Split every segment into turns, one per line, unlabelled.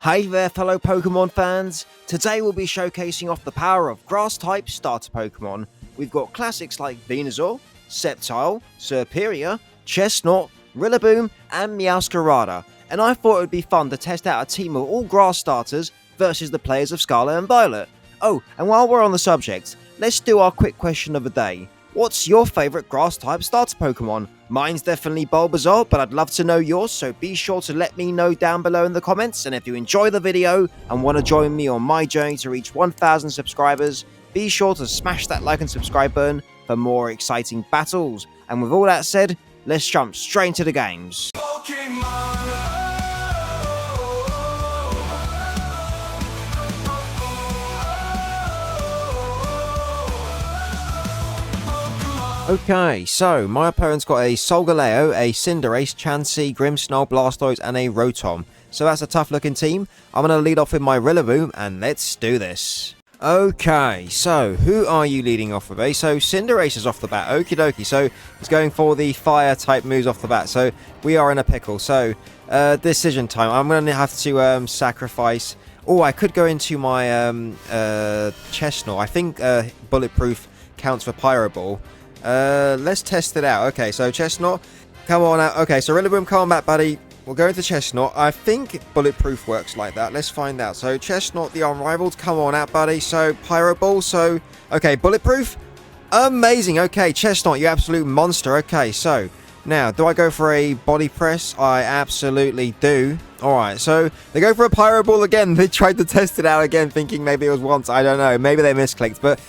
Hey there fellow Pokemon fans, today we'll be showcasing off the power of Grass-Type Starter Pokemon. We've got classics like Venusaur, Sceptile, Serperior, Chestnut, Rillaboom and Meowscarada, and I thought it would be fun to test out a team of all Grass starters versus the players of Scarlet and Violet. Oh, and while we're on the subject, let's do our quick question of the day. What's your favourite Grass-type starter Pokemon? Mine's definitely Bulbasaur, but I'd love to know yours, so be sure to let me know down below in the comments. And if you enjoy the video and want to join me on my journey to reach 1,000 subscribers, be sure to smash that like and subscribe button for more exciting battles. And with all that said, let's jump straight into the games. Okay, so my opponent's got a Solgaleo, a Cinderace, Chansey, Grimmsnarl, Blastoise, and a Rotom. So that's a tough looking team. I'm going to lead off with my Rillaboom, and let's do this. Okay, so who are you leading off with? So Cinderace is off the bat, okie dokie. So he's going for the fire type moves off the bat. So we are in a pickle. So decision time. I'm going to have to sacrifice. Oh, I could go into my Chestnut. I think Bulletproof counts for Pyro Ball. Let's test it out. Okay, so Chestnut, come on out. Okay, so Rillaboom, come on back, buddy. We'll go into Chestnut. I think Bulletproof works like that. Let's find out. So Chestnut, the Unrivaled, come on out, buddy. So Pyro Ball, so... Okay, Bulletproof. Amazing. Okay, Chestnut, you absolute monster. Okay, so... Now, do I go for a body press? I absolutely do. Alright, so they go for a Pyro Ball again. They tried to test it out again, thinking maybe it was once. I don't know. Maybe they misclicked. But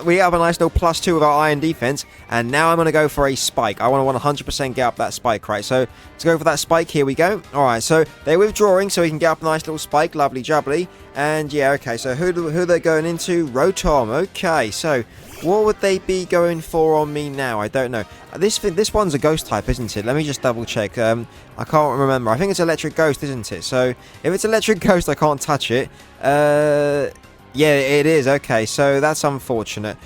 we have a nice little +2 with our Iron Defense. And now I'm going to go for a Spike. I want to 100% get up that Spike, right? So let's go for that Spike. Here we go. Alright, so they're withdrawing, so we can get up a nice little Spike. Lovely jubbly. And yeah, okay, so who they're going into? Rotom. Okay, so... what would they be going for on me now? I don't know. This one's a ghost type, isn't it? Let me just double check. I can't remember. I think it's electric ghost, isn't it? So if it's electric ghost, I can't touch it. Yeah, it is. Okay, so that's unfortunate.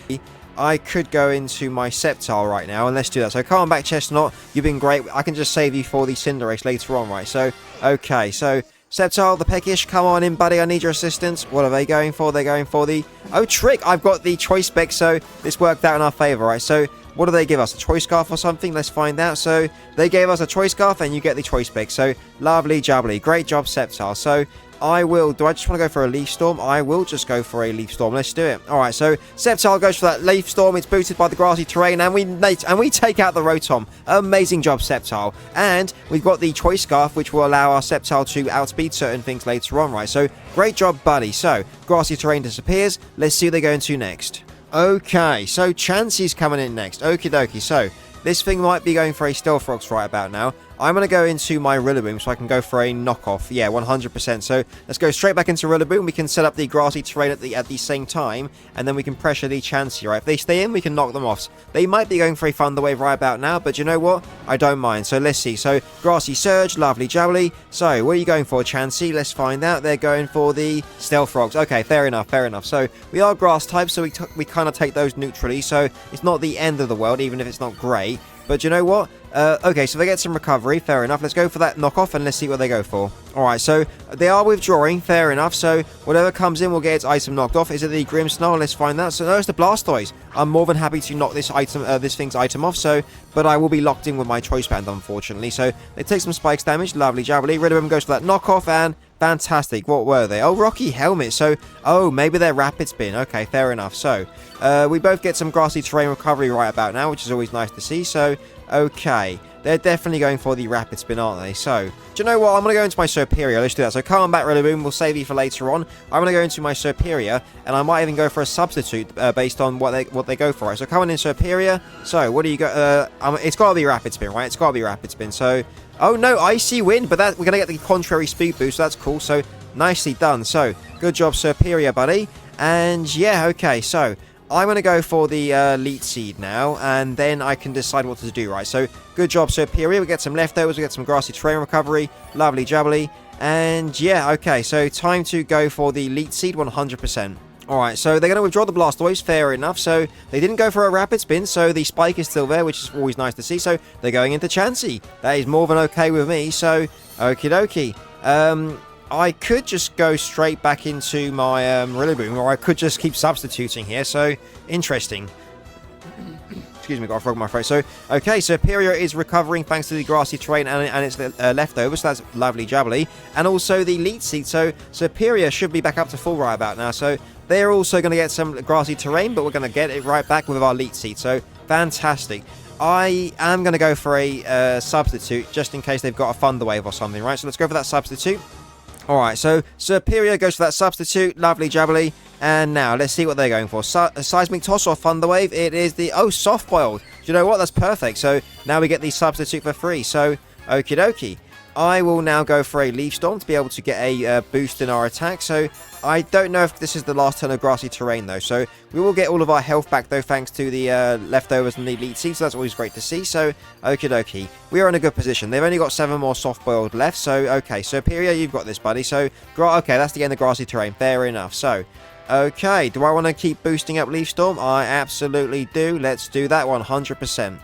I could go into my Sceptile right now, and let's do that. So come on back, Chestnut. You've been great. I can just save you for the Cinderace later on, right? So, okay, so... Sceptile, the Peckish, come on in, buddy. I need your assistance. What are they going for? They're going for the... Oh, Trick! I've got the Choice Spec, so this worked out in our favor, right? So, what do they give us? A Choice Scarf or something? Let's find out. So, they gave us a Choice Scarf, and you get the Choice Spec. So, lovely jubbly. Great job, Sceptile. So, I will... Do I just want to go for a Leaf Storm? I will just go for a Leaf Storm. Let's do it. Alright, so Sceptile goes for that Leaf Storm. It's boosted by the grassy terrain, and we take out the Rotom. Amazing job, Sceptile. And we've got the Choice Scarf, which will allow our Sceptile to outspeed certain things later on, right? So, great job, buddy. So, grassy terrain disappears. Let's see who they go into next. Okay, so Chansey's coming in next. Okie dokie. So, this thing might be going for a Stealth Rocks right about now. I'm going to go into my Rillaboom so I can go for a knockoff. Yeah, 100%. So let's go straight back into Rillaboom. We can set up the grassy terrain at the same time, and then we can pressure the Chansey, right? If they stay in, we can knock them off. They might be going for a Thunder Wave right about now, but you know what? I don't mind. So let's see. So Grassy Surge, lovely jubbly. So what are you going for, Chansey? Let's find out. They're going for the Stealth Rocks. Okay, fair enough, fair enough. So we are grass type, so we kind of take those neutrally. So it's not the end of the world, even if it's not great. But you know what? Okay, so they get some recovery. Fair enough. Let's go for that knockoff and let's see what they go for. Alright, so they are withdrawing. Fair enough. So whatever comes in will get its item knocked off. Is it the Grimmsnarl? Let's find that. So no, it's the Blastoise. I'm more than happy to knock this thing's item off. So, but I will be locked in with my Choice Band, unfortunately. So they take some spikes damage. Lovely jubbly. Rillaboom goes for that knockoff and... fantastic. What were they? Oh, Rocky Helmet. So, oh, maybe they're Rapid Spin. Okay, fair enough. So, we both get some grassy terrain recovery right about now, which is always nice to see. So, okay. They're definitely going for the Rapid Spin, aren't they? So, do you know what? I'm going to go into my Serperior. Let's do that. So, come on back, Rillaboom. We'll save you for later on. I'm going to go into my Serperior, and I might even go for a substitute based on what they go for. Right? So, come on in, Serperior. So, what do you go? It's got to be Rapid Spin, right? It's got to be Rapid Spin. So, oh no, Icy Wind, but we're going to get the contrary speed boost. So that's cool. So, nicely done. So, good job, Serperior, buddy. And yeah, okay. So, I'm going to go for the Elite Seed now, and then I can decide what to do, right? So, good job, Serperior. We get some leftovers, we get some grassy terrain recovery. Lovely jubbly. And yeah, okay, so time to go for the Elite Seed 100%. Alright, so they're going to withdraw the Blastoise, fair enough. So, they didn't go for a Rapid Spin, so the Spike is still there, which is always nice to see. So, they're going into Chansey. That is more than okay with me, so, okie dokie. I could just go straight back into my Rillaboom, or I could just keep substituting here. So, interesting. Excuse me, got a frog in my throat. So, okay, Superior is recovering thanks to the grassy terrain and its leftovers. So that's lovely jubbly. And also the Leech Seed. So, Superior should be back up to full right about now. So, they're also going to get some grassy terrain, but we're going to get it right back with our Leech Seed. So, fantastic. I am going to go for a substitute, just in case they've got a Thunder Wave or something, right? So, let's go for that substitute. Alright, so Superior goes for that substitute. Lovely jubbly. And now, let's see what they're going for. Seismic Toss or Thunder Wave. It is the... Oh, Soft Boiled. Do you know what? That's perfect. So, now we get the substitute for free. So, okie dokie. I will now go for a Leaf Storm to be able to get a boost in our attack. So, I don't know if this is the last turn of grassy terrain, though. So, we will get all of our health back, though, thanks to the leftovers and the Elite Seeds. So, that's always great to see. So, okie dokie. We are in a good position. They've only got 7 more soft-boiled left. So, okay. Superior, you've got this, buddy. So, okay, that's the end of grassy terrain. Fair enough. So, okay. Do I want to keep boosting up Leaf Storm? I absolutely do. Let's do that 100%.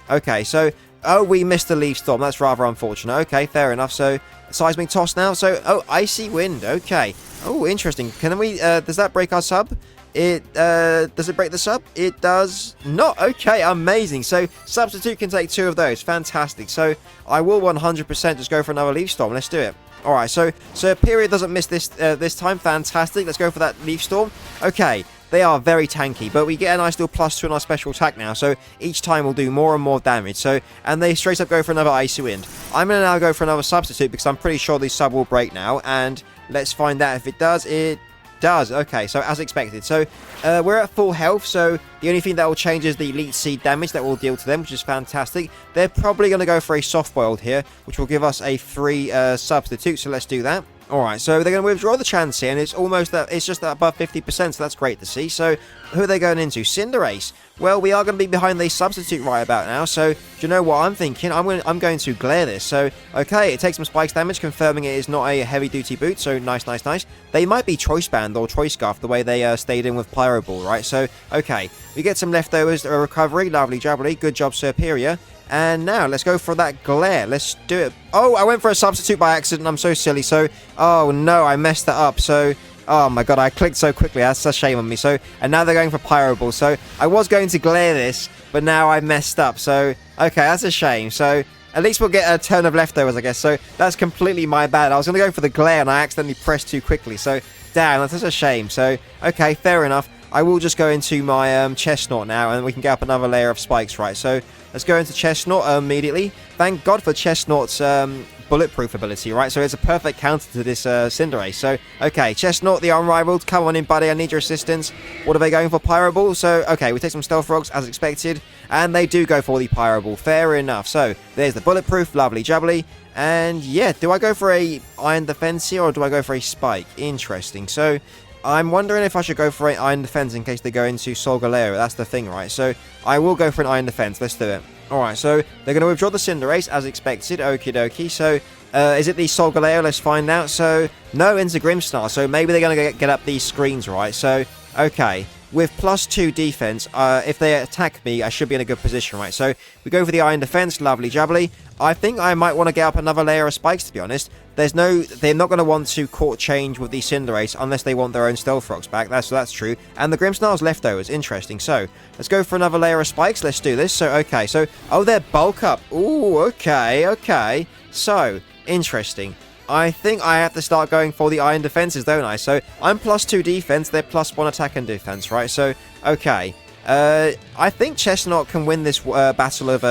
Okay, so... Oh, we missed the Leaf Storm. That's rather unfortunate. Okay, fair enough. So, Seismic Toss now. So, oh, Icy Wind. Okay. Oh, interesting. Can we, does that break our sub? Does it break the sub? It does not. Okay, amazing. So, Substitute can take 2 of those. Fantastic. So, I will 100% just go for another Leaf Storm. Let's do it. Alright, so Superior doesn't miss this this time. Fantastic. Let's go for that Leaf Storm. Okay. They are very tanky, but we get a nice little +2 on our special attack now, so each time we'll do more and more damage. So, and they straight up go for another Icy Wind. I'm going to now go for another substitute because I'm pretty sure the sub will break now, and let's find out if it does. It does. Okay, so as expected. So, we're at full health, so the only thing that will change is the Elite Seed damage that will deal to them, which is fantastic. They're probably going to go for a soft-boiled here, which will give us a free substitute, so let's do that. Alright, so they're going to withdraw the chance here, and it's almost that it's just above 50%, so that's great to see. So, who are they going into? Cinderace. Well, we are going to be behind the substitute right about now, so do you know what I'm thinking? I'm going to glare this. So, okay, it takes some spikes damage, confirming it is not a heavy-duty boot, so nice, nice, nice. They might be Choice Band or Choice Scarf, the way they stayed in with Pyro Ball, right? So, okay, we get some leftovers recovery, lovely jubbly, good job Superior. And now, let's go for that glare. Let's do it. Oh, I went for a substitute by accident. I'm so silly. So, oh no, I messed that up. So, oh my god, I clicked so quickly. That's a shame on me. So, and now they're going for Pyro Ball. So, I was going to glare this, but now I messed up. So, okay, that's a shame. So, at least we'll get a turn of leftovers, I guess. So, that's completely my bad. I was going to go for the glare, and I accidentally pressed too quickly. So, damn, that's a shame. So, okay, fair enough. I will just go into my Chestnut now, and we can get up another layer of spikes, right? So, let's go into Chestnut immediately. Thank God for Chestnut's bulletproof ability, right? So, it's a perfect counter to this Cinderace. So, okay, Chestnut, the Unrivaled. Come on in, buddy. I need your assistance. What are they going for? Pyro Ball. So, okay, we take some Stealth Rocks, as expected. And they do go for the Pyro Ball. Fair enough. So, there's the bulletproof. Lovely jubbly. And, yeah, do I go for a Iron Defense here, or do I go for a Spike? Interesting. So, I'm wondering if I should go for an Iron Defense in case they go into Solgaleo. That's the thing, right? So, I will go for an Iron Defense. Let's do it. Alright, so they're going to withdraw the Cinderace, as expected. Okie dokie. So, is it the Solgaleo? Let's find out. So, no, into Grimmsnarl. So, maybe they're going to get up these screens, right? So, okay. With +2 defense, if they attack me, I should be in a good position, right? So, we go for the Iron Defense. Lovely jubbly. I think I might want to get up another layer of spikes, to be honest. They're not going to want to court change with the Cinderace unless they want their own Stealth Rocks back. That's true. And the Grimmsnarl's leftovers. Interesting. So, let's go for another layer of spikes. Let's do this. So, okay. So, oh, they're bulk up. Ooh, okay, okay. So, interesting. I think I have to start going for the Iron Defenses, don't I? So, I'm +2 defense. They're +1 attack and defense, right? So, okay. I think Chestnut can win this battle of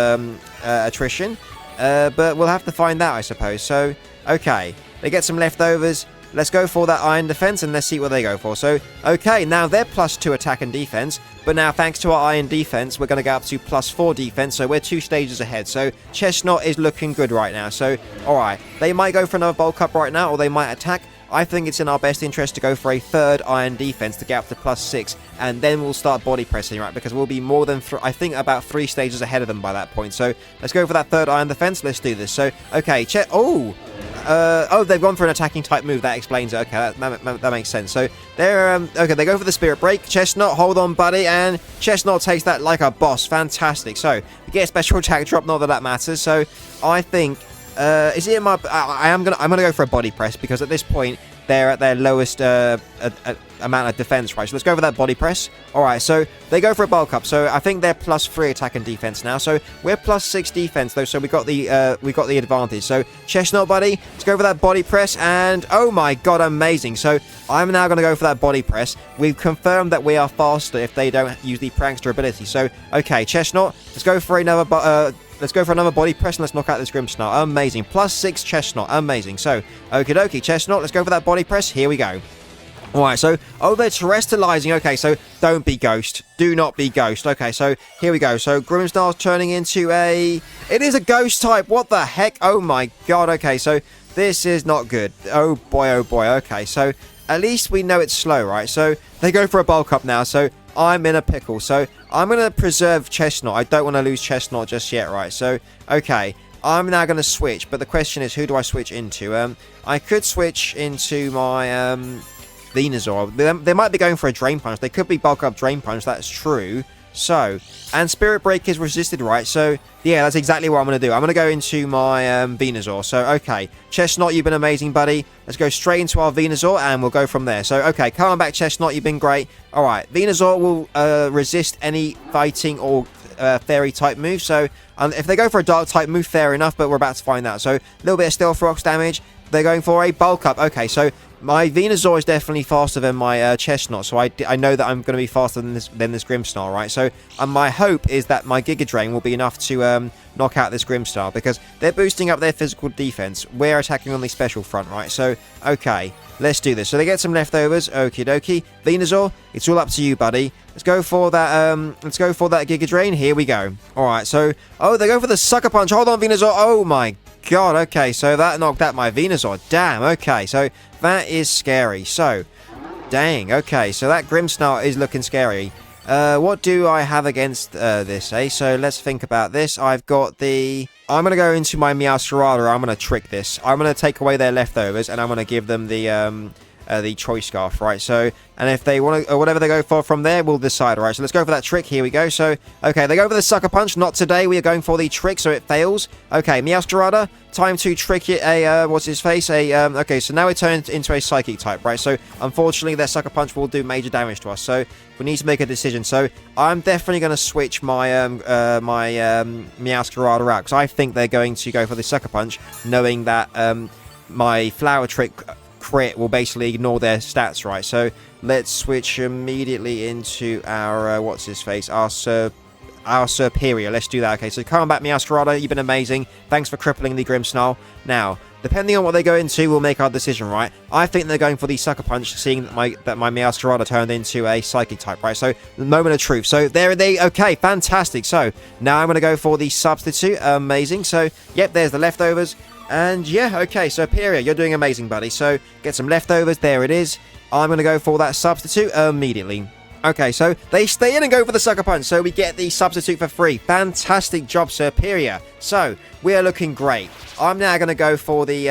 attrition. But we'll have to find out, I suppose. So, okay. They get some leftovers. Let's go for that Iron Defense and let's see what they go for. So, okay, now they're +2 attack and defense. But now, thanks to our Iron Defense, we're going to go up to +4 defense. So, we're 2 stages ahead. So, Chestnut is looking good right now. So, alright. They might go for another bulk up right now, or they might attack. I think it's in our best interest to go for a 3rd Iron Defense to get up to +6, and then we'll start body pressing, right? Because we'll be more than, I think, about 3 stages ahead of them by that point. So, let's go for that 3rd Iron Defense. Let's do this. So, okay, oh, they've gone for an attacking type move. That explains it. Okay, that makes sense. So, they're, okay, they go for the Spirit Break. Chestnut, hold on, buddy, and Chestnut takes that like a boss. Fantastic. So, we get a special attack drop, not that that matters. So, I think Is it in my... I'm gonna go for a body press, because at this point, they're at their lowest amount of defense, right? So let's go for that body press. Alright, so they go for a bulk up. So I think they're +3 attack and defense now. So we're +6 defense, though, so we got the advantage. So Chestnut, buddy, let's go for that body press, and oh my god, amazing. So I'm now going to go for that body press. We've confirmed that we are faster if they don't use the prankster ability. So, okay, Chestnut, let's go for another body press, and let's knock out this Grimmsnarl. Amazing. +6 Chestnut. Amazing. So, okie dokie, Chestnut, let's go for that body press. Here we go. Alright, so, oh, they're terrestrializing. Okay, so, don't be Ghost. Do not be Ghost. Okay, so, here we go. So, Grimmsnarl's turning into a... It is a Ghost type. What the heck? Oh my god. Okay, so, this is not good. Oh boy, oh boy. Okay, so, at least we know it's slow, right? So, they go for a bulk up now, so... I'm in a pickle, so I'm going to preserve Chestnut. I don't want to lose Chestnut just yet, right? So, okay, I'm now going to switch, but the question is, who do I switch into? I could switch into my Venusaur. They might be going for a Drain Punch. They could be bulk up Drain Punch, that's true. So, and Spirit Break is resisted, right? So, yeah, that's exactly what I'm going to do. I'm going to go into my Venusaur. So, okay, Chestnut, you've been amazing, buddy. Let's go straight into our Venusaur, and we'll go from there. So, okay, come on back, Chestnut, you've been great. All right, Venusaur will resist any fighting or fairy-type move. So, if they go for a dark-type move, fair enough, but we're about to find out. So, a little bit of Stealth Rocks damage. They're going for a bulk up. Okay, so my Venusaur is definitely faster than my Chestnut, so I know that I'm going to be faster than this Grimmsnarl, right? So my hope is that my Giga Drain will be enough to knock out this Grimmsnarl, because they're boosting up their physical defense. We're attacking on the special front, right? So, okay, let's do this. So they get some leftovers. Okie dokie. Venusaur, it's all up to you, buddy. Let's go for that, Giga Drain. Here we go. Alright, so, oh, they go for the Sucker Punch. Hold on, Venusaur. Oh my god, okay, so that knocked out my Venusaur. Damn, okay, so that is scary. So, dang, okay, so that Grimmsnarl is looking scary. What do I have against this, eh? So, let's think about this. I've got the... I'm going to go into my Meowscarada. I'm going to trick this. I'm going to take away their leftovers, and I'm going to give them the Choice Scarf, right? So, and if they want to, or whatever they go for from there, we'll decide, right? So let's go for that trick. Here we go. So, okay, they go for the Sucker Punch. Not today. We are going for the trick, so it fails. Okay, Meowscarada, time to trick it what's his face? Okay, so now it turns into a Psychic type, right? So, unfortunately, their Sucker Punch will do major damage to us. So, we need to make a decision. So, I'm definitely going to switch my Meowscarada out, because I think they're going to go for the Sucker Punch, knowing that my Flower Trick crit will basically ignore their stats, right? So let's switch immediately into our what's his face, our Superior. Let's do that. Okay, so come on back, Meowscarada, you've been amazing. Thanks for crippling the Grimmsnarl. Now, depending on what they go into, we'll make our decision, right? I think they're going for the Sucker Punch, seeing that my Meowscarada turned into a Psychic type, right? So, the moment of truth. So, there they... Okay, fantastic. So, now I'm going to go for the Substitute. Amazing. So, yep, there's the leftovers. And, yeah, okay, Superior, you're doing amazing, buddy. So, get some leftovers. There it is. I'm going to go for that Substitute immediately. Okay, so they stay in and go for the Sucker Punch, so we get the Substitute for free. Fantastic job, Superior. So, we are looking great. I'm now going to go for the...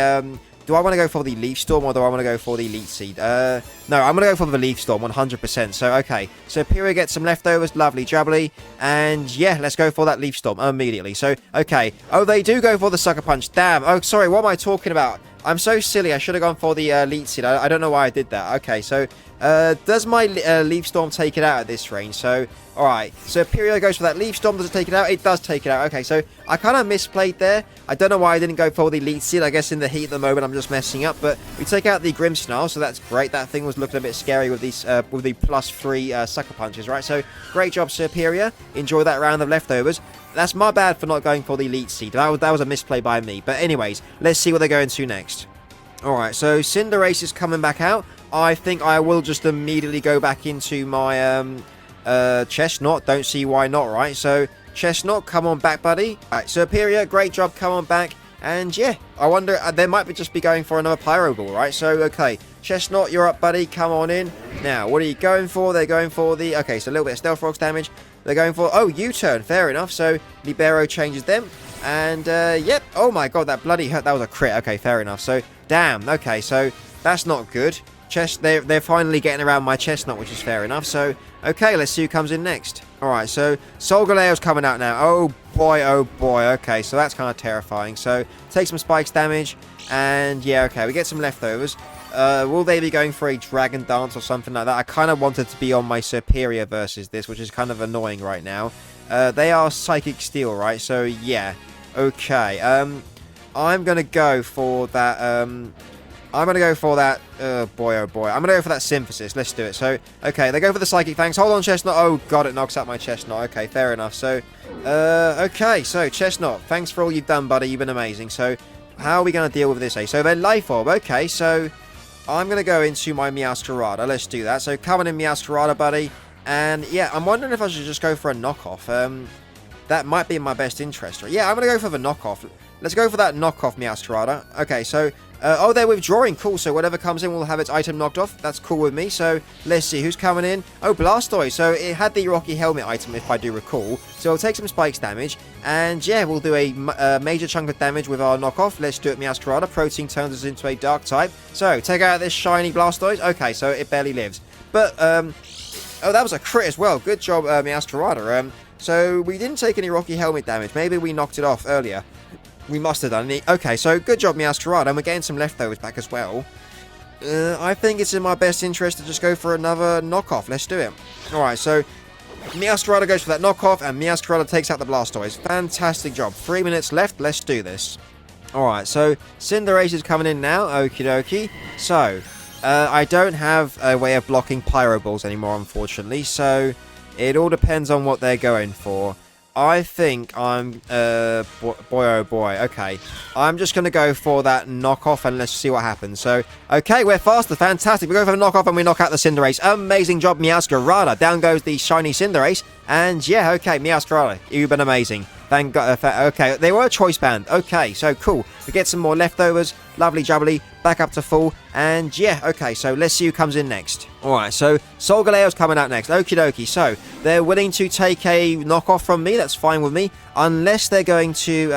do I want to go for the Leaf Storm, or do I want to go for the Leech Seed? No, I'm going to go for the Leaf Storm, 100%. So, okay. Superior gets some leftovers. Lovely jubbly. And, yeah, let's go for that Leaf Storm immediately. So, okay. Oh, they do go for the Sucker Punch. Damn. Oh, sorry. What am I talking about? I'm so silly. I should have gone for the Leech Seed. I don't know why I did that. Okay, so... does my Leaf Storm take it out at this range? So, alright. Superior goes for that Leaf Storm. Does it take it out? It does take it out. Okay, so I kind of misplayed there. I don't know why I didn't go for the Leech Seed. I guess in the heat at the moment, I'm just messing up. But we take out the Grimmsnarl, so that's great. That thing was looking a bit scary with these with the +3 Sucker Punches, right? So, great job, Superior. Enjoy that round of leftovers. That's my bad for not going for the Leech Seed. That was a misplay by me. But anyways, let's see what they're going to next. Alright, so Cinderace is coming back out. I think I will just immediately go back into my Chestnut. Don't see why not, right? So, Chestnut, come on back, buddy. Alright, Superior, great job, come on back. And yeah, I wonder, they might just be going for another Pyro Ball, right? So, okay, Chestnut, you're up, buddy, come on in. Now, what are you going for? They're going for the... Okay, so a little bit of Stealth Rocks damage. They're going for... Oh, U-turn, fair enough. So, Libero changes them. And, yep. Oh my god, that bloody hurt. That was a crit. Okay, fair enough. So, damn. Okay, so, that's not good. They're finally getting around my Chestnut, which is fair enough. So, okay, let's see who comes in next. Alright, so Solgaleo's coming out now. Oh boy, oh boy. Okay, so that's kind of terrifying. So, take some spikes damage. And yeah, okay, we get some leftovers. Will they be going for a Dragon Dance or something like that? I kind of wanted to be on my Superior versus this, which is kind of annoying right now. They are Psychic Steel, right? So, yeah. Okay, I'm going to go for that, oh boy, I'm going to go for that Synthesis. Let's do it. So, okay, they go for the Psychic Fangs. Hold on, Chestnut. Oh, God, it knocks out my Chestnut. Okay, fair enough. So, okay, so, Chestnut, thanks for all you've done, buddy. You've been amazing. So, how are we going to deal with this, eh? So, they're Life Orb. Okay, so, I'm going to go into my Meowscarada. Let's do that. So, coming in Meowscarada, buddy. And, yeah, I'm wondering if I should just go for a knockoff. That might be in my best interest. Right? Yeah, I'm going to go for the knockoff. Let's go for that knockoff Meowscarada. Okay, so, oh, they're withdrawing. Cool, so whatever comes in will have its item knocked off. That's cool with me. So, let's see, who's coming in? Oh, Blastoise. So, it had the Rocky Helmet item, if I do recall. So, it'll take some spikes damage. And, yeah, we'll do a major chunk of damage with our knockoff. Let's do it, Meowscarada. Protein turns us into a Dark type. So, take out this shiny Blastoise. Okay, so it barely lives. But, oh, that was a crit as well. Good job, Meowscarada. So, we didn't take any Rocky Helmet damage. Maybe we knocked it off earlier. We must have done it. Okay, so good job, Meowscarada. And we're getting some leftovers back as well. I think it's in my best interest to just go for another knockoff. Let's do it. Alright, so Meowscarada goes for that knockoff. And Meowscarada takes out the Blastoise. Fantastic job. 3 minutes left. Let's do this. Alright, so Cinderace is coming in now. Okie dokie. So, I don't have a way of blocking Pyro Balls anymore, unfortunately. So, it all depends on what they're going for. I think I'm, boy oh boy, okay. I'm just going to go for that knockoff and let's see what happens. So, okay, we're faster, fantastic. We go for the knockoff and we knock out the Cinderace. Amazing job, Meowscarada. Down goes the shiny Cinderace. And yeah, okay, Meowscarada, you've been amazing. Thank God, okay, they were a choice band. Okay, so cool. We get some more leftovers. Lovely jubbly. Back up to full. And yeah, okay, so let's see who comes in next. Alright, so Solgaleo's coming out next. Okie dokie. So, they're willing to take a knockoff from me. That's fine with me. Unless they're going to,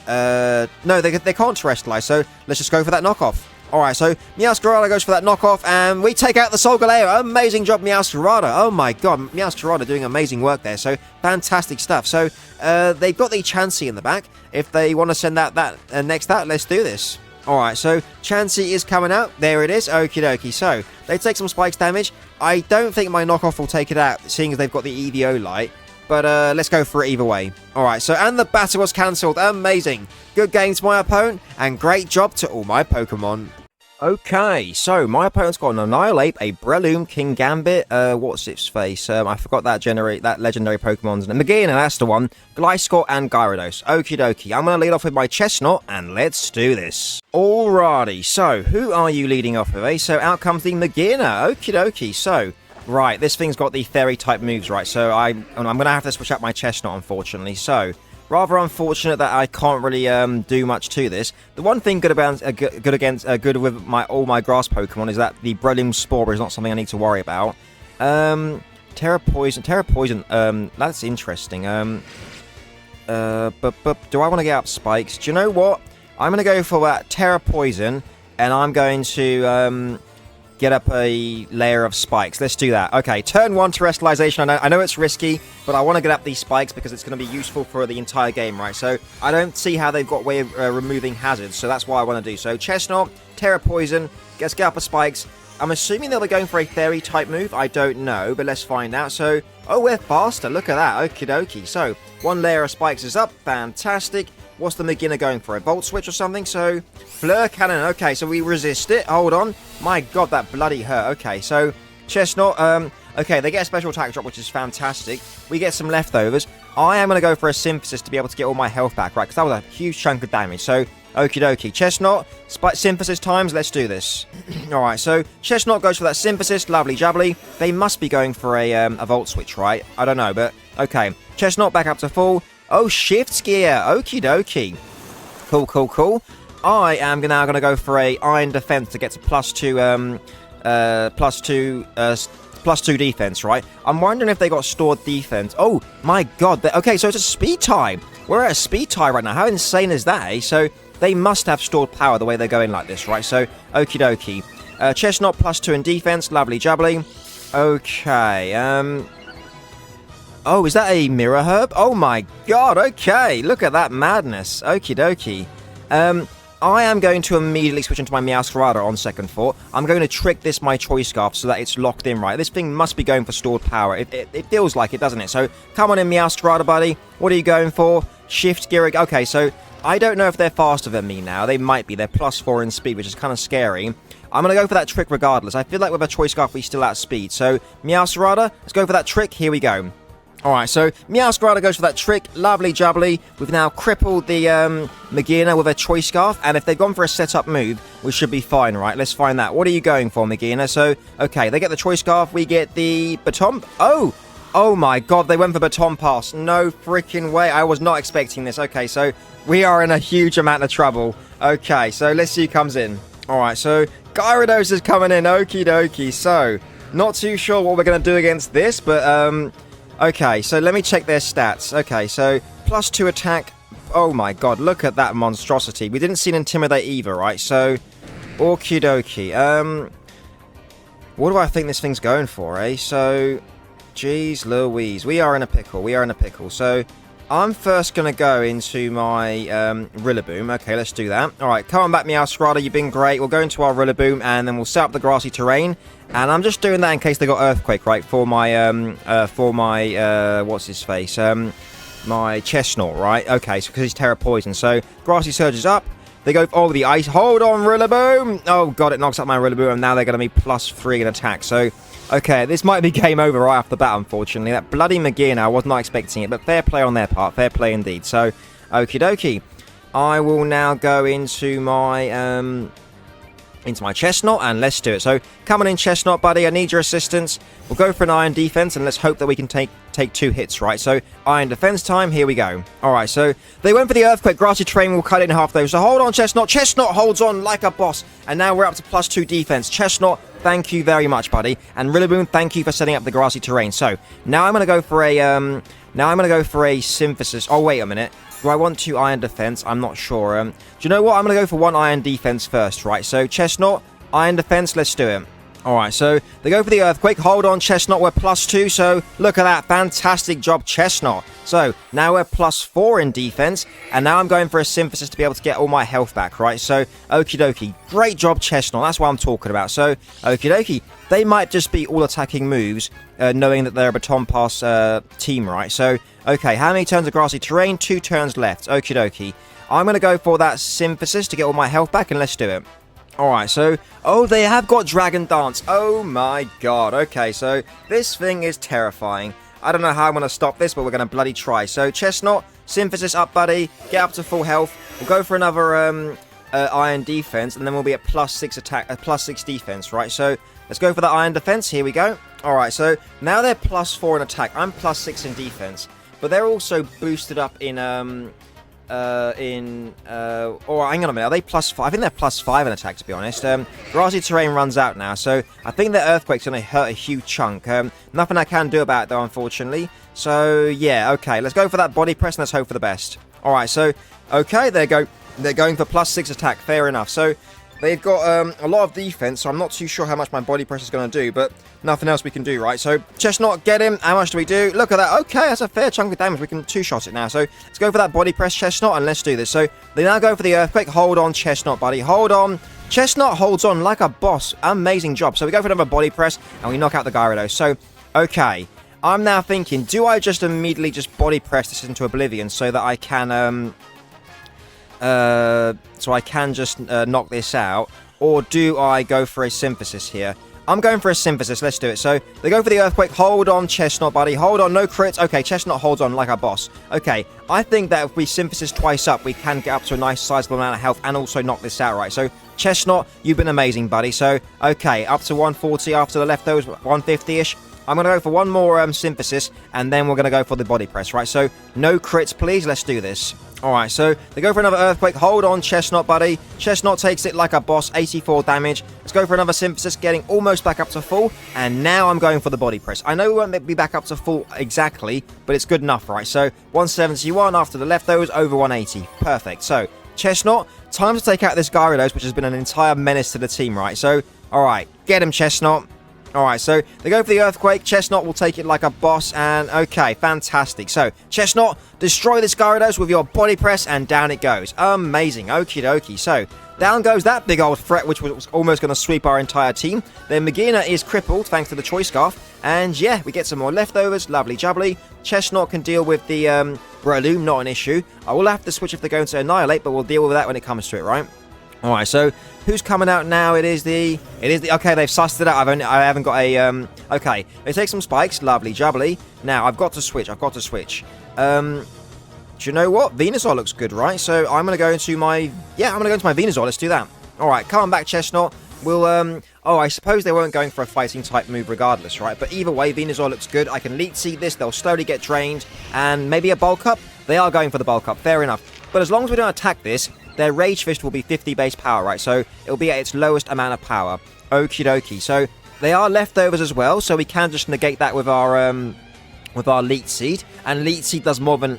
no, they can't terrestrialize. So, let's just go for that knockoff. Alright, so Meowscarada goes for that knockoff, and we take out the Solgaleo. Amazing job, Meowscarada. Oh my god, Meowscarada doing amazing work there. So, fantastic stuff. So, they've got the Chansey in the back. If they want to send that next out, let's do this. Alright, so Chansey is coming out. There it is. Okie dokie. So, they take some spikes damage. I don't think my knockoff will take it out, seeing as they've got the EVO light. But let's go for it either way. Alright, so and the battle was cancelled. Amazing. Good game to my opponent, and great job to all my Pokemon. Okay, so my opponent's got an Annihilate, a Breloom, King Gambit, what's its face? I forgot that legendary Pokemon's name. Magina, that's the one. Gliscor and Gyarados. Okie dokie. I'm going to lead off with my Chestnut, and let's do this. Alrighty, so who are you leading off with, eh? So out comes the Magina. Okie dokie. So, right, this thing's got the Fairy type moves, right? So I'm going to have to switch out my Chestnut, unfortunately. So, rather unfortunate that I can't really do much to this. The one thing good with all my grass Pokemon is that the Breloom Spore is not something I need to worry about. Terra Poison, that's interesting. But do I want to get up spikes? Do you know what? I'm going to go for that Terra Poison, and I'm going to get up a layer of spikes. Let's do that. Okay, turn 1 terrestrialization. I know it's risky, but I want to get up these spikes because it's going to be useful for the entire game, right? So I don't see how they've got a way of removing hazards, so that's what I want to do. So Chestnut, Terra Poison, let's get up a spikes. I'm assuming they'll be going for a Fairy type move. I don't know, but let's find out. So, oh, we're faster. Look at that. Okie dokie. So, 1 layer of spikes is up. Fantastic. What's the Magina going for? A Volt Switch or something? So, Fleur Cannon. Okay, so we resist it. Hold on. My god, that bloody hurt. Okay, so, Chestnut. Okay, they get a special attack drop, which is fantastic. We get some leftovers. I am going to go for a Synthesis to be able to get all my health back, right? Because that was a huge chunk of damage. So, okie dokie. Chestnut, Synthesis times. Let's do this. Alright, so, Chestnut goes for that Synthesis. Lovely jubbly. They must be going for a Volt Switch, right? I don't know, but, okay. Chestnut back up to full. Oh, Shift Gear. Okie dokie. Cool, cool, cool. I am now going to go for a Iron Defense to get to +2 defense, right? I'm wondering if they got stored defense. Oh, my god. Okay, so it's a speed tie. We're at a speed tie right now. How insane is that, eh? So, they must have stored power the way they're going like this, right? So, okie dokie. Chestnut +2 in defense. Lovely jubbly. Okay, oh, is that a mirror herb? Oh my god, okay. Look at that madness. Okie dokie. I am going to immediately switch into my Meowscarada on second thought. I'm going to trick this my Choice Scarf so that it's locked in right. This thing must be going for stored power. It feels like it, doesn't it? So, come on in, Meowscarada, buddy. What are you going for? Shift gear. Okay, so I don't know if they're faster than me now. They might be. They're +4 in speed, which is kind of scary. I'm going to go for that trick regardless. I feel like with a Choice Scarf, we still outspeed. So, Meowscarada, let's go for that trick. Here we go. Alright, so Meowscarada goes for that trick. Lovely jubbly. We've now crippled the Magearna with a Choice Scarf. And if they've gone for a setup move, we should be fine, right? Let's find that. What are you going for, Magearna? So, okay, they get the Choice Scarf. We get the Baton. Oh my god, they went for Baton Pass. No freaking way. I was not expecting this. Okay, so we are in a huge amount of trouble. Okay, so let's see who comes in. Alright, so Gyarados is coming in. Okie dokie. So, not too sure what we're going to do against this, but, okay, so let me check their stats. Okay, so +2 attack. Oh my god, look at that monstrosity. We didn't see an Intimidate either, right? So, okie dokie. What do I think this thing's going for, eh? So, jeez Louise. We are in a pickle. We are in a pickle. So, I'm first going to go into my Rillaboom. Okay, let's do that. Alright, come on back, Meowscarada. You've been great. We'll go into our Rillaboom, and then we'll set up the grassy terrain. And I'm just doing that in case they got Earthquake, right? For my, what's his face? My Chestnut, right? Okay, so because he's Terra Poison. So, Grassy Surge is up. They go, oh, the ice. Hold on, Rillaboom. Oh, God, it knocks up my Rillaboom, and now they're going to be +3 in attack. So, okay, this might be game over right off the bat, unfortunately. That bloody Magearna, I was not expecting it, but fair play on their part. Fair play indeed. So, okie dokie. I will now go into my, Chestnut, and let's do it. So, come on in, Chestnut, buddy. I need your assistance. We'll go for an Iron Defense, and let's hope that we can take 2 hits, right? So, Iron Defense time. Here we go. Alright, so they went for the Earthquake. Grassy Terrain will cut it in half, though. So, hold on, Chestnut. Chestnut holds on like a boss. And now we're up to +2 defense. Chestnut, thank you very much, buddy. And Rillaboom, thank you for setting up the Grassy Terrain. So, now I'm going to go for a, Synthesis. Oh, wait a minute. Do I want 2 Iron Defense? I'm not sure. Do you know what? I'm going to go for 1 Iron Defense first, right? So, Chestnut, Iron Defense, let's do it. Alright, so they go for the Earthquake. Hold on, Chestnut, we're +2, so look at that. Fantastic job, Chestnut. So, now we're +4 in defense, and now I'm going for a Synthesis to be able to get all my health back, right? So, okie dokie. Great job, Chestnut. That's what I'm talking about. So, okie dokie. They might just be all attacking moves, knowing that they're a Baton Pass team, right? So, okay, how many turns of Grassy Terrain? 2 turns left. Okie dokie. I'm going to go for that Synthesis to get all my health back, and let's do it. Alright, so, oh, they have got Dragon Dance. Oh my god. Okay, so this thing is terrifying. I don't know how I'm going to stop this, but we're going to bloody try. So, Chestnut, Synthesis up, buddy. Get up to full health. We'll go for another Iron Defense, and then we'll be at +6 attack, +6 defense, right? So, let's go for the Iron Defense. Here we go. Alright, so now they're +4 in attack. I'm +6 in defense, but they're also boosted up in, or hang on a minute, are they +5? I think they're +5 in attack, to be honest. Grassy Terrain runs out now, so I think the Earthquake's going to hurt a huge chunk. Nothing I can do about it, though, unfortunately. So, yeah, okay, let's go for that Body Press, and let's hope for the best. Alright, so, okay, they're going for +6 attack, fair enough. So, they've got a lot of defense, so I'm not too sure how much my Body Press is going to do, but nothing else we can do, right? So, Chestnut, get him. How much do we do? Look at that. Okay, that's a fair chunk of damage. We can 2-shot it now. So, let's go for that Body Press, Chestnut, and let's do this. So, they now go for the Earthquake. Hold on, Chestnut, buddy. Hold on. Chestnut holds on like a boss. Amazing job. So, we go for another Body Press, and we knock out the Gyarados. So, okay. I'm now thinking, do I just immediately just Body Press this into oblivion so that I can, just knock this out? Or do I go for a Synthesis here? I'm going for a Synthesis. Let's do it. So, they go for the Earthquake. Hold on, Chestnut, buddy. Hold on. No crits. Okay, Chestnut holds on like a boss. Okay, I think that if we Synthesis twice up, we can get up to a nice sizable amount of health and also knock this out, right? So, Chestnut, you've been amazing, buddy. So, okay, up to 140 after the leftovers, 150-ish. I'm going to go for one more Synthesis, and then we're going to go for the Body Press, right? So, no crits, please. Let's do this. Alright, so they go for another Earthquake. Hold on, Chestnut, buddy. Chestnut takes it like a boss. 84 damage. Let's go for another Synthesis, getting almost back up to full. And now I'm going for the Body Press. I know we won't be back up to full exactly, but it's good enough, right? So, 171 after the leftovers, over 180. Perfect. So, Chestnut, time to take out this Gyarados, which has been an entire menace to the team, right? So, Alright, get him, Chestnut. Alright, so they go for the Earthquake. Chestnut will take it like a boss, and okay, fantastic. So, Chestnut, destroy this Gyarados with your body press, and down it goes. Amazing, okie dokie. So, down goes that big old threat, which was almost going to sweep our entire team. Then Magina is crippled, thanks to the Choice Scarf. And yeah, we get some more leftovers, lovely jubbly. Chestnut can deal with the Breloom, not an issue. I will have to switch if they're going to Annihilate, but we'll deal with that when it comes to it, right? Alright, so who's coming out now? It is the okay, they've sussed it out. I haven't got a okay. They take some spikes, lovely jubbly. Now I've got to switch. Do you know what? Venusaur looks good, right? So I'm gonna go into my Venusaur. Let's do that. Alright, come on back, Chestnut. We'll oh, I suppose they weren't going for a fighting type move regardless, right? But either way, Venusaur looks good. I can Leech Seed this, they'll slowly get drained, and maybe a Bulk Up? They are going for the Bulk Up, fair enough. But as long as we don't attack this, their Rage Fist will be 50 base power, right? So it'll be at its lowest amount of power. Okie dokie. So they are leftovers as well, so we can just negate that with our Leech Seed. And Leech Seed does more than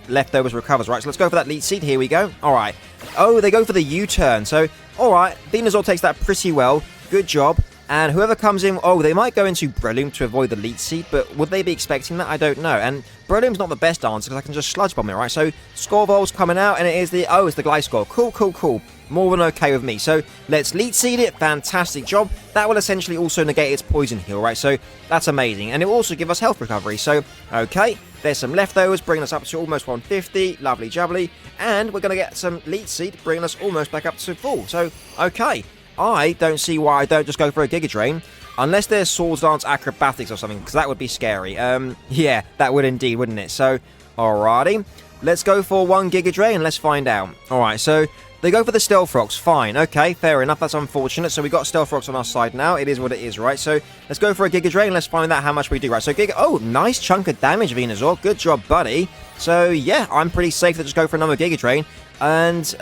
leftovers recovers, right? So let's go for that Leech Seed. Here we go. Alright. Oh, they go for the U-turn. So, alright. Venusaur takes that pretty well. Good job. And whoever comes in... Oh, they might go into Breloom to avoid the Leech Seed, but would they be expecting that? I don't know. And Breloom's not the best answer because I can just Sludge Bomb it, right? So, Scorvol's coming out, and it is the... Oh, it's the Gliscor. Cool, cool, cool. More than okay with me. So, let's Leech Seed it. Fantastic job. That will essentially also negate its Poison Heal, right? So, that's amazing. And it will also give us health recovery. So, okay. There's some leftovers, bringing us up to almost 150. Lovely jubbly. And we're going to get some Leech Seed, bringing us almost back up to full. So, okay. I don't see why I don't just go for a Giga Drain. Unless there's Swords Dance Acrobatics or something, because that would be scary. Yeah, that would indeed, wouldn't it? So, alrighty. Let's go for one Giga Drain and let's find out. Alright, so they go for the Stealth Rocks. Fine, okay, fair enough. That's unfortunate. So we got Stealth Rocks on our side now. It is what it is, right? So let's go for a Giga Drain. Let's find out how much we do, right? So Giga... Oh, nice chunk of damage, Venusaur. Good job, buddy. So, yeah, I'm pretty safe to just go for another Giga Drain. And,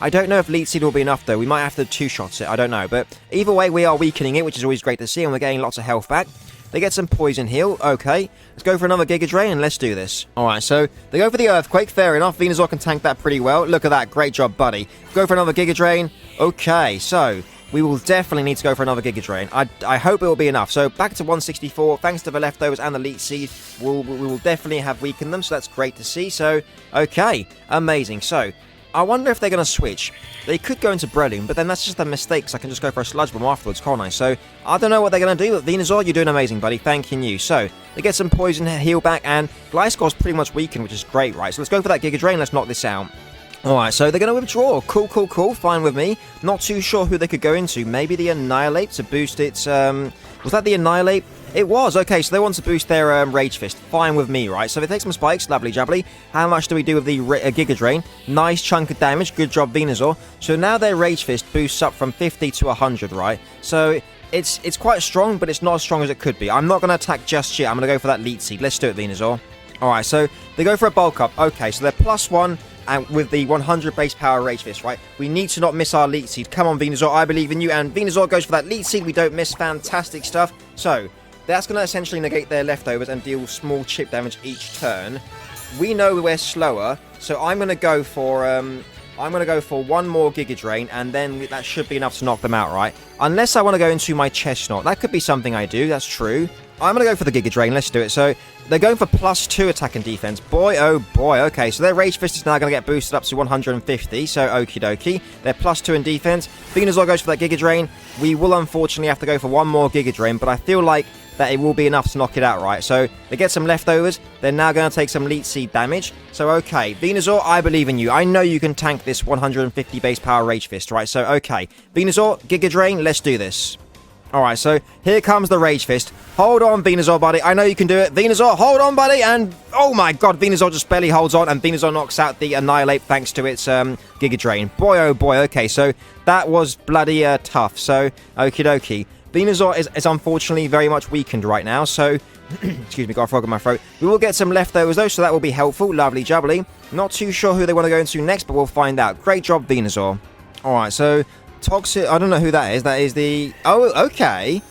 I don't know if Leech Seed will be enough, though. We might have to two-shots it. I don't know. But either way, we are weakening it, which is always great to see, and we're getting lots of health back. They get some Poison Heal. Okay. Let's go for another Giga Drain, and let's do this. Alright, so they go for the Earthquake. Fair enough. Venusaur can tank that pretty well. Look at that. Great job, buddy. Go for another Giga Drain. Okay, so we will definitely need to go for another Giga Drain. I hope it will be enough. So back to 164. Thanks to the leftovers and the Leech Seed, we will definitely have weakened them, so that's great to see. So, okay. Amazing. So, I wonder if they're going to switch. They could go into Breloom, but then that's just a mistake, because I can just go for a Sludge Bomb afterwards, can't I? So, I don't know what they're going to do, but Venusaur, you're doing amazing, buddy. Thanking you. So, they get some Poison Heal back, and Gliscor's pretty much weakened, which is great, right? So, let's go for that Giga Drain. Let's knock this out. Alright, so they're going to withdraw. Cool, cool, cool. Fine with me. Not too sure who they could go into. Maybe the Annihilate to boost its... Was that the Annihilate? It was. Okay, so they want to boost their Rage Fist. Fine with me, right? So they take some spikes. Lovely jubbly. How much do we do with the Giga Drain? Nice chunk of damage. Good job, Venusaur. So now their Rage Fist boosts up from 50 to 100, right? So it's quite strong, but it's not as strong as it could be. I'm not going to attack just yet. I'm going to go for that Leech Seed. Let's do it, Venusaur. Alright, so they go for a Bulk Up. Okay, so they're +1 and with the 100 base power Rage Fist, right? We need to not miss our Leech Seed. Come on, Venusaur. I believe in you. And Venusaur goes for that Leech Seed. We don't miss. Fantastic stuff. So that's going to essentially negate their leftovers and deal small chip damage each turn. We know we're slower, so I'm going to go for one more Giga Drain, and then that should be enough to knock them out, right? Unless I want to go into my Chestnut. That could be something I do, that's true. I'm going to go for the Giga Drain, let's do it. So, they're going for +2 attack and defense. Boy, oh boy, okay. So their Rage Fist is now going to get boosted up to 150, so okie dokie. They're +2 in defense. Venusaur goes for that Giga Drain. We will unfortunately have to go for one more Giga Drain, but I feel like that it will be enough to knock it out, right? So, they get some leftovers. They're now going to take some Leech Seed damage. So, okay. Venusaur, I believe in you. I know you can tank this 150 base power Rage Fist, right? So, okay. Venusaur, Giga Drain, let's do this. Alright, so here comes the Rage Fist. Hold on, Venusaur, buddy. I know you can do it. Venusaur, hold on, buddy. And, oh my god, Venusaur just barely holds on. And Venusaur knocks out the Annihilate thanks to its Giga Drain. Boy, oh boy. Okay, so that was bloody tough. So, okie dokie. Venusaur is unfortunately very much weakened right now. So, excuse me, got a frog in my throat. We will get some leftovers, though, so that will be helpful. Lovely jubbly. Not too sure who they want to go into next, but we'll find out. Great job, Venusaur. Alright, so Toxic, I don't know who that is. That is the... Oh, okay.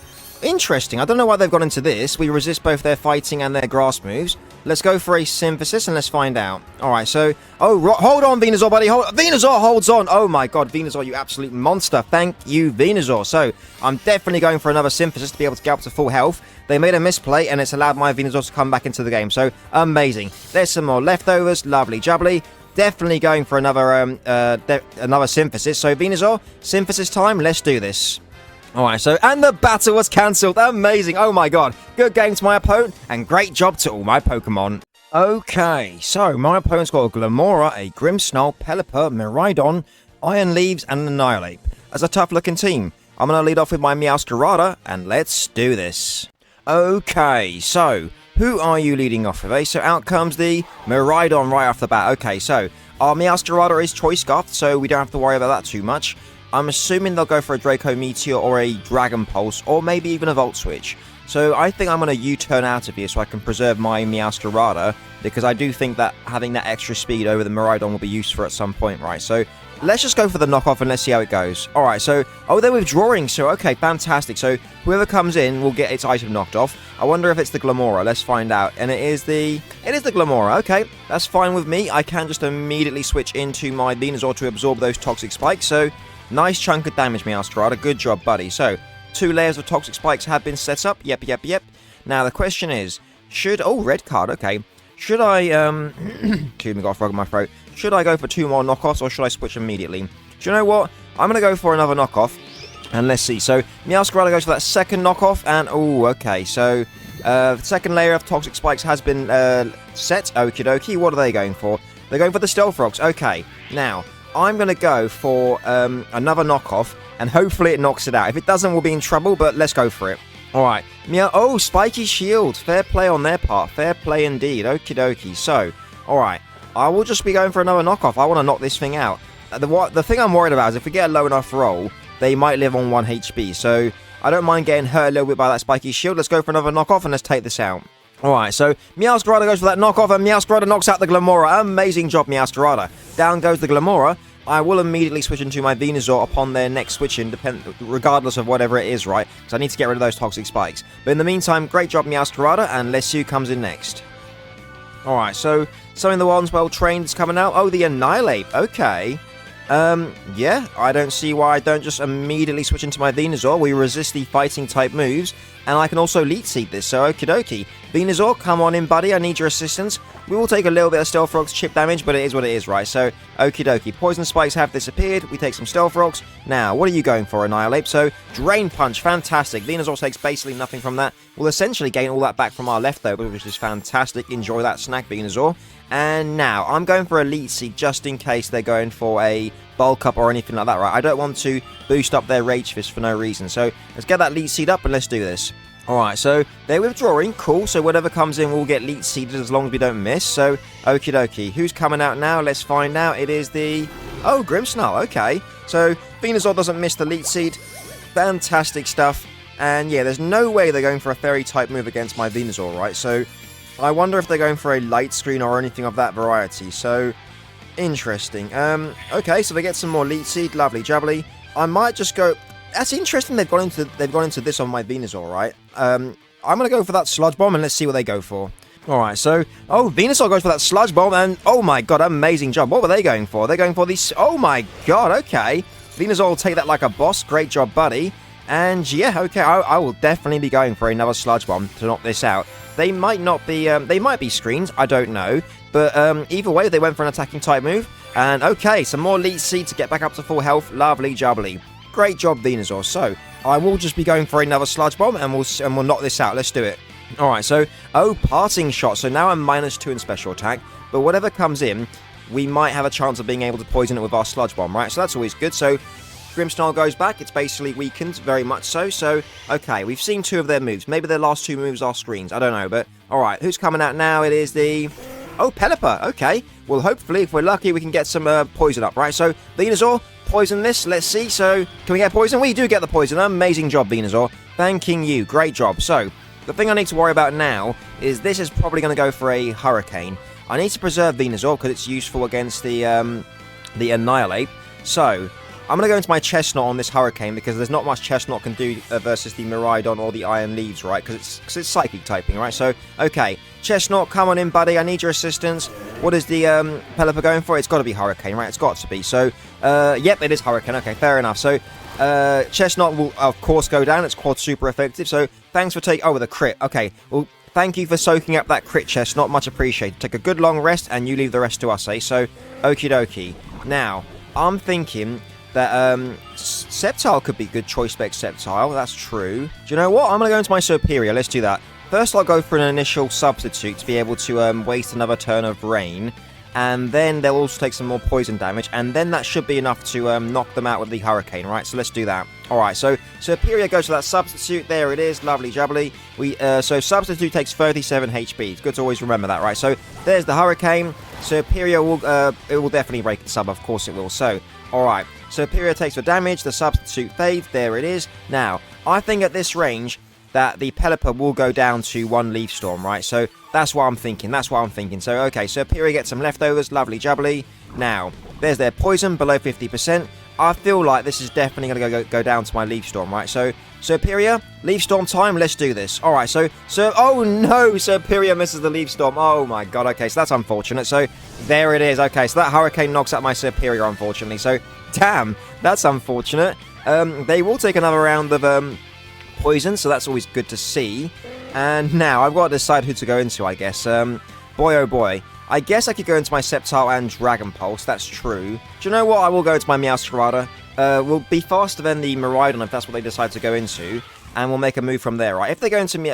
Interesting. I don't know why they've gone into this. We resist both their fighting and their grass moves. let's go for a Synthesis and let's find out. Alright, so... Oh, hold on, Venusaur, buddy. Venusaur holds on. Oh, my God, Venusaur, you absolute monster. Thank you, Venusaur. So, I'm definitely going for another Synthesis to be able to get up to full health. They made a misplay, and it's allowed my Venusaur to come back into the game. So, amazing. There's some more leftovers. Lovely jubbly. Definitely going for another another Synthesis. So, Venusaur, Synthesis time. Let's do this. Alright, so, and the battle was cancelled. Amazing. Oh my God. Good game to my opponent, and great job to all my Pokemon. Okay, so, my opponent's got a Glamora, a Grimmsnarl, Pelipper, Miraidon, Iron Leaves, and an Annihilape. As a tough-looking team, I'm going to lead off with my Meowscarada, and let's do this. Okay, so, who are you leading off with, eh? So, out comes the Miraidon right off the bat. Okay, so, our Meowscarada is Choice Scarf, so we don't have to worry about that too much. I'm assuming they'll go for a Draco Meteor or a Dragon Pulse, or maybe even a Volt Switch. So I think I'm going to U-turn out of here so I can preserve my Meowscarada, because I do think that having that extra speed over the Miraidon will be useful at some point, right? So let's just go for the knockoff and let's see how it goes. Alright, so... Oh, they're withdrawing, so okay, fantastic. So whoever comes in will get its item knocked off. I wonder if it's the Glamora. Let's find out. And it is the Glamora. Okay, that's fine with me. I can just immediately switch into my Venusaur to absorb those Toxic Spikes, so... Nice chunk of damage, Meowscarada. Good job, buddy. So, 2 layers of Toxic Spikes have been set up. Yep. Now, the question is, should... Oh, red card. Okay. Should I, excuse me, got a frog in my throat. Should I go for 2 more knockoffs, or should I switch immediately? Do you know what? I'm going to go for another knockoff. And let's see. So, Meowscarada goes for that second knockoff. And, oh, okay. So, the second layer of Toxic Spikes has been set. Okie dokie. What are they going for? They're going for the Stealth Rocks. Okay. Now... I'm going to go for another knockoff, and hopefully it knocks it out. If it doesn't, we'll be in trouble, but let's go for it. Alright. Oh, Spiky Shield. Fair play on their part. Fair play indeed. Okie dokie. So, alright. I will just be going for another knockoff. I want to knock this thing out. The thing I'm worried about is if we get a low enough roll, they might live on 1 HP. So, I don't mind getting hurt a little bit by that Spiky Shield. Let's go for another knockoff, and let's take this out. Alright, so Meowscarada goes for that knockoff, and Meowscarada knocks out the Glamora. Amazing job, Meowscarada. Down goes the Glamora. I will immediately switch into my Venusaur upon their next switch-in, regardless of whatever it is, right? Because I need to get rid of those Toxic Spikes. But in the meantime, great job, Meowscarada, and let's see who comes in next. Alright, so something the one's well-trained is coming out. Oh, the Annihilape. Okay. Yeah, I don't see why I don't just immediately switch into my Venusaur. We resist the fighting-type moves, and I can also Leech Seed this, so okie dokie. Venusaur, come on in, buddy, I need your assistance. We will take a little bit of Stealth Rocks chip damage, but it is what it is, right? So, okie dokie. Poison Spikes have disappeared, we take some Stealth Rocks. Now, what are you going for, Annihilape? So, Drain Punch, fantastic. Venusaur takes basically nothing from that. We'll essentially gain all that back from our leftovers, which is fantastic. Enjoy that snack, Venusaur. And now, I'm going for a Leech Seed just in case they're going for a Bulk Up or anything like that, right? I don't want to boost up their Rage Fist for no reason. So, let's get that Leech Seed up and let's do this. Alright, so they're withdrawing. Cool, so whatever comes in will get Leech Seeded as long as we don't miss. So, okie dokie. Who's coming out now? Let's find out. It is the... Oh, Grimmsnarl. Okay. So, Venusaur doesn't miss the Leech Seed. Fantastic stuff. And yeah, there's no way they're going for a Fairy-type move against my Venusaur, right? So, I wonder if they're going for a Light Screen or anything of that variety. So, interesting. Okay, so they get some more Leech Seed. Lovely jubbly. I might just go... That's interesting they've gone into this on my Venusaur, right? I'm going to go for that Sludge Bomb, and let's see what they go for. Alright, so... Oh, Venusaur goes for that Sludge Bomb, and... Oh my god, amazing job. What were they going for? They're going for these... Oh my god, okay. Venusaur will take that like a boss. Great job, buddy. And yeah, okay, I will definitely be going for another Sludge Bomb to knock this out. They might not be... they might be screens, I don't know. But either way, they went for an attacking type move. And okay, some more Leech Seed to get back up to full health. Lovely jubbly. Great job, Venusaur. So, I will just be going for another Sludge Bomb, and we'll knock this out. Let's do it. Alright, so... Oh, Parting Shot. So now I'm -2 in special attack. But whatever comes in, we might have a chance of being able to poison it with our Sludge Bomb, right? So that's always good. So, Grimmsnarl goes back. It's basically weakened, very much so. So, okay, we've seen 2 of their moves. Maybe their last 2 moves are screens. I don't know, but... Alright, who's coming out now? It is the... Oh, Pelipper. Okay. Well, hopefully, if we're lucky, we can get some poison up, right? So, Venusaur... Poison this, let's see. So, can we get poison? We do get the poison. Amazing job, Venusaur. Thanking you. Great job. So, the thing I need to worry about now is this is probably going to go for a Hurricane. I need to preserve Venusaur because it's useful against the Annihilape. So, I'm going to go into my Chestnut on this Hurricane because there's not much Chestnut can do versus the Miraidon or the Iron Leaves, right? Because it's Psychic typing, right? So, okay. Chestnut, come on in, buddy. I need your assistance. What is the Pelipper going for? It's got to be Hurricane, right? It's got to be. So, yep, it is Hurricane. Okay, fair enough. So, Chestnut will, of course, go down. It's quad super effective. So, thanks for taking... Oh, with a crit. Okay, well... Thank you for soaking up that crit, Chestnut. Much appreciated. Take a good long rest, and you leave the rest to us, eh? So, okie dokie. Now, I'm thinking that Sceptile could be good choice spec Sceptile. That's true. Do you know what? I'm going to go into my Superior. Let's do that. First, I'll go for an initial substitute to be able to waste another turn of Rain. And then they'll also take some more poison damage. And then that should be enough to knock them out with the Hurricane, right? So let's do that. Alright, so Superior goes to that substitute. There it is. Lovely jubbly. So substitute takes 37 HP. It's good to always remember that, right? So there's the Hurricane. Superior will it will definitely break the sub. Of course it will. So, alright. Superior takes the damage. The substitute fades. There it is. Now, I think at this range that the Pelipper will go down to 1 Leaf Storm, right? So that's what I'm thinking. That's what I'm thinking. So, okay, Superior gets some leftovers. Lovely jubbly. Now, there's their poison below 50%. I feel like this is definitely going to go down to my Leaf Storm, right? So, Superior, Leaf Storm time. Let's do this. All right, so oh no, Superior misses the Leaf Storm. Oh my god. Okay, so that's unfortunate. So, there it is. Okay, so that Hurricane knocks out my Superior, unfortunately. So, damn, that's unfortunate. They will take another round of poison, so that's always good to see. And now I've got to decide who to go into, I guess. Boy oh boy, I guess I could go into my Sceptile and Dragon Pulse. That's true. Do you know what? I will go into my Meowscarada. Will be faster than the Miraidon if that's what they decide to go into, and we'll make a move from there, right? If they go into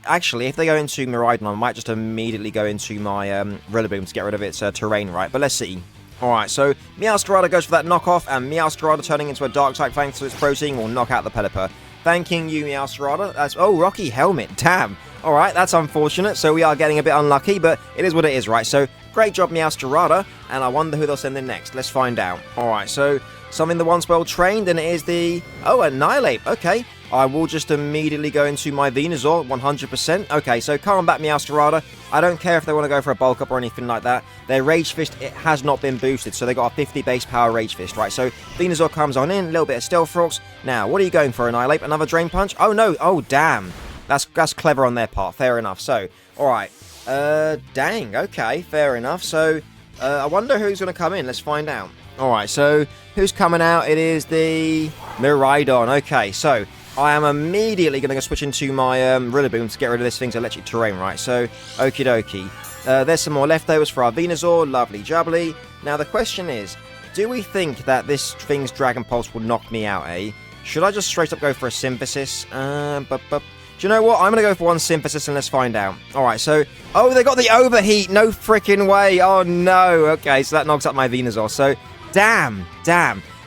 actually, if they go into Miraidon, I might just immediately go into my Rillaboom to get rid of its terrain, right? But let's see. Alright, so Meowscarada goes for that knockoff, and Meowscarada turning into a Dark type thanks to its protein will knock out the Pelipper. Thanking you, Meowscarada. That's... Oh, Rocky Helmet. Damn. Alright, that's unfortunate. So we are getting a bit unlucky, but it is what it is, right? So, great job, Meowscarada. And I wonder who they'll send in next. Let's find out. Alright, so something the once well trained, and it is the... Oh, Annihilate. Okay. I will just immediately go into my Venusaur, 100%. Okay, so come on back, Meowscarada. I don't care if they want to go for a bulk up or anything like that. Their Rage Fist, it has not been boosted, so they got a 50 base power Rage Fist, right? So Venusaur comes on in, a little bit of Stealth Rocks. Now, what are you going for, Annihilate? Another Drain Punch? Oh, no. Oh, damn. That's clever on their part. Fair enough. So, alright. Dang. Okay, fair enough. So, I wonder who's going to come in. Let's find out. Alright, so who's coming out? It is the Miraidon. Okay, so... I am immediately going to switch into my Rillaboom to get rid of this thing's electric terrain, right? So, okie dokie. There's some more leftovers for our Venusaur. Lovely jubbly. Now, the question is, do we think that this thing's Dragon Pulse will knock me out, eh? Should I just straight up go for a Symphysis? Do you know what? I'm going to go for one Symphysis and let's find out. Alright, so... Oh, they got the Overheat! No freaking way! Oh, no! Okay, so that knocks up my Venusaur. So, damn.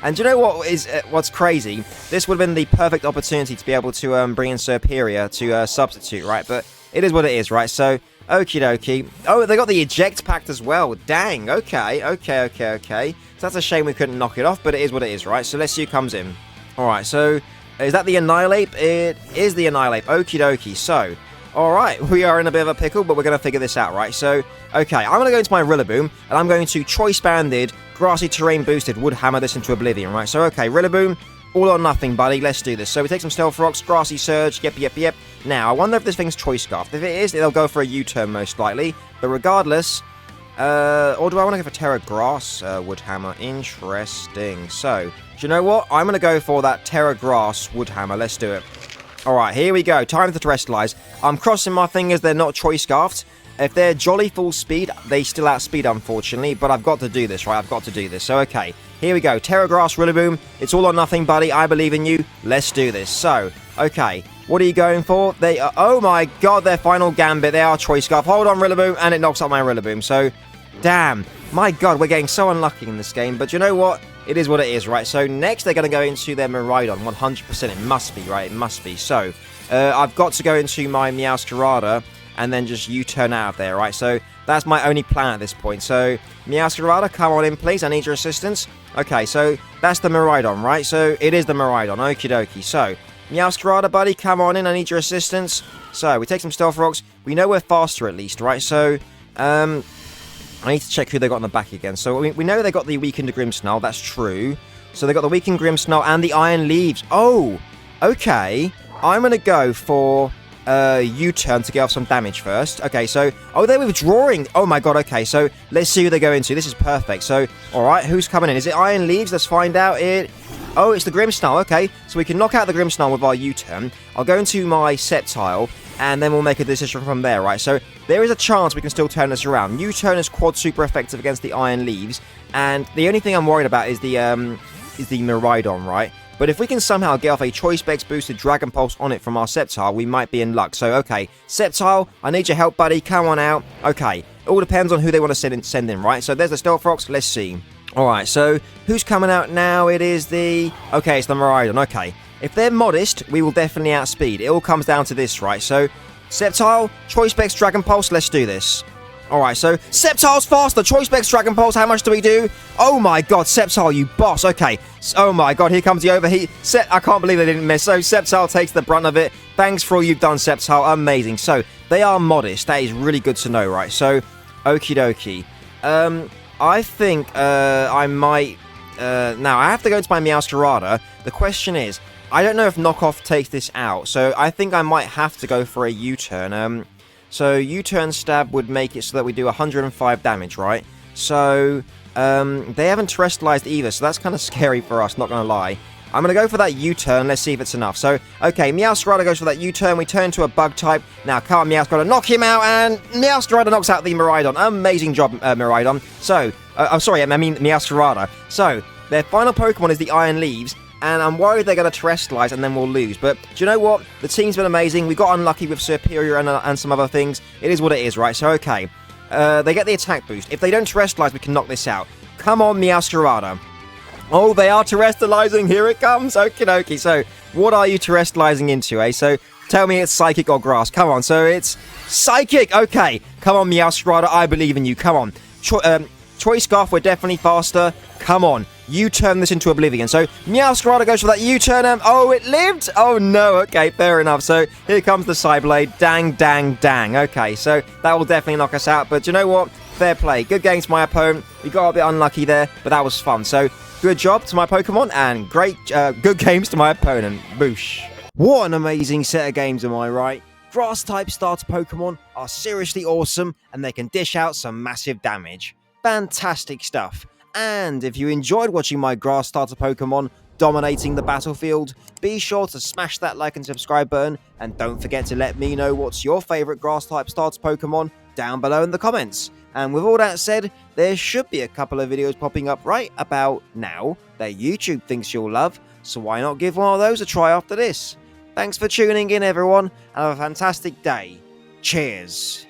And do you know what is what's crazy? This would have been the perfect opportunity to be able to bring in Superior to substitute, right? But it is what it is, right? So, okie dokie. Oh, they got the Eject Pact as well. Dang, okay. So that's a shame we couldn't knock it off, but it is what it is, right? So let's see who comes in. Alright, so is that the Annihilate? It is the Annihilate. Okie dokie. So, alright, we are in a bit of a pickle, but we're going to figure this out, right? So, okay, I'm going to go into my Rillaboom, and I'm going to Choice Banded, Grassy Terrain Boosted, Wood Hammer this into Oblivion, right? So, okay, Rillaboom, all or nothing, buddy. Let's do this. So, we take some Stealth Rocks, Grassy Surge, yep. Now, I wonder if this thing's Choice Scarf. If it is, it'll go for a U-turn most likely. But regardless, or do I want to go for Terra Grass Wood Hammer? Interesting. So, do you know what? I'm going to go for that Terra Grass Wood Hammer. Let's do it. Alright, here we go. Time to Terrestrialize. I'm crossing my fingers they're not Choice Scarfed. If they're jolly full speed, they still outspeed, unfortunately. But I've got to do this, right? I've got to do this. So, okay. Here we go. Terra Grass, Rillaboom. It's all or nothing, buddy. I believe in you. Let's do this. So, okay. What are you going for? They are... Oh, my God. Their final Gambit. They are Choice Scarf. Hold on, Rillaboom. And it knocks out my Rillaboom. So, damn. My God, we're getting so unlucky in this game. But you know what? It is what it is, right? So, next they're going to go into their Miraidon. 100%. It must be, right? It must be. So, I've got to go into my Meowscarada and then just U-turn out of there, right? So, that's my only plan at this point. So, Meowscarada, come on in, please. I need your assistance. Okay, so, that's the Miraidon, right? So, it is the Miraidon. Okie dokie. So, Meowscarada, buddy, come on in. I need your assistance. So, we take some Stealth Rocks. We know we're faster at least, right? So, I need to check who they got on the back again. So, we know they got the Weakened Grimmsnarl. That's true. So they got the weakened Grimmsnarl and the Iron Leaves. Oh, okay. I'm going to go for U-turn to get off some damage first. Okay, so... Oh, they're withdrawing. Oh, my God. Okay, so let's see who they go into. This is perfect. So, all right, who's coming in? Is it Iron Leaves? Let's find out. Oh, it's the Grimmsnarl. Okay, so we can knock out the Grimmsnarl with our U-turn. I'll go into my Sceptile, and then we'll make a decision from there, right? So there is a chance we can still turn this around. U-turn is quad super effective against the Iron Leaves, and the only thing I'm worried about is the Miraidon, right? But if we can somehow get off a Choice Specs boosted Dragon Pulse on it from our Sceptile, we might be in luck. So, okay, Sceptile, I need your help, buddy. Come on out. Okay, it all depends on who they want to send in, right? So there's the Stealth Rocks. Let's see. Alright, so who's coming out now? It is the... Okay, it's the Miraidon. Okay, if they're modest, we will definitely outspeed. It all comes down to this, right? So, Sceptile, Choice Specs Dragon Pulse. Let's do this. Alright, so Sceptile's faster. Choice Specs Dragon Pulse. How much do we do? Oh my God, Sceptile, you boss. Okay. Oh my God, here comes the overheat. I can't believe they didn't miss. So Sceptile takes the brunt of it. Thanks for all you've done, Sceptile. Amazing. So they are modest. That is really good to know, right? So, okie dokie. I think I might... now, I have to go into my Meowscarada. The question is, I don't know if Knockoff takes this out. So I think I might have to go for a U-turn. So U-turn stab would make it so that we do 105 damage, right? So they haven't terrestrialized either, so that's kind of scary for us, not going to lie. I'm going to go for that U-turn. Let's see if it's enough. So, okay, Meowscarada goes for that U-turn. We turn to a bug type. Now, come on, Meowscarada, knock him out, and Meowscarada knocks out the Miraidon. Amazing job, Miraidon. So, I'm sorry, I mean Meowscarada. So, their final Pokemon is the Iron Leaves, and I'm worried they're going to terrestrialize and then we'll lose. But do you know what? The team's been amazing. We got unlucky with Superior and some other things. It is what it is, right? So, okay. They get the attack boost. If they don't terrestrialize, we can knock this out. Come on, Meowscarada. Oh, they are terrestrializing. Here it comes. Okie dokie. So, what are you terrestrializing into, eh? So, tell me it's Psychic or Grass. Come on. So, it's Psychic. Okay. Come on, Meowscarada. I believe in you. Come on. Choice Scarf, we're definitely faster. Come on. You turn this into Oblivion. So, Meowscarada goes for that U-turn. Oh, it lived? Oh, no. Okay, fair enough. So, here comes the Psyblade. Dang, dang, dang. Okay, so that will definitely knock us out. But you know what? Fair play. Good games to my opponent. We got a bit unlucky there, but that was fun. So, good job to my Pokemon, and great, good games to my opponent. Boosh. What an amazing set of games, am I right? Grass-type starter Pokemon are seriously awesome, and they can dish out some massive damage. Fantastic stuff. And if you enjoyed watching my grass starter Pokemon dominating the battlefield, be sure to smash that like and subscribe button, and don't forget to let me know what's your favourite grass-type starter Pokemon down below in the comments. And with all that said, there should be a couple of videos popping up right about now that YouTube thinks you'll love, so why not give one of those a try after this? Thanks for tuning in, everyone, and have a fantastic day. Cheers.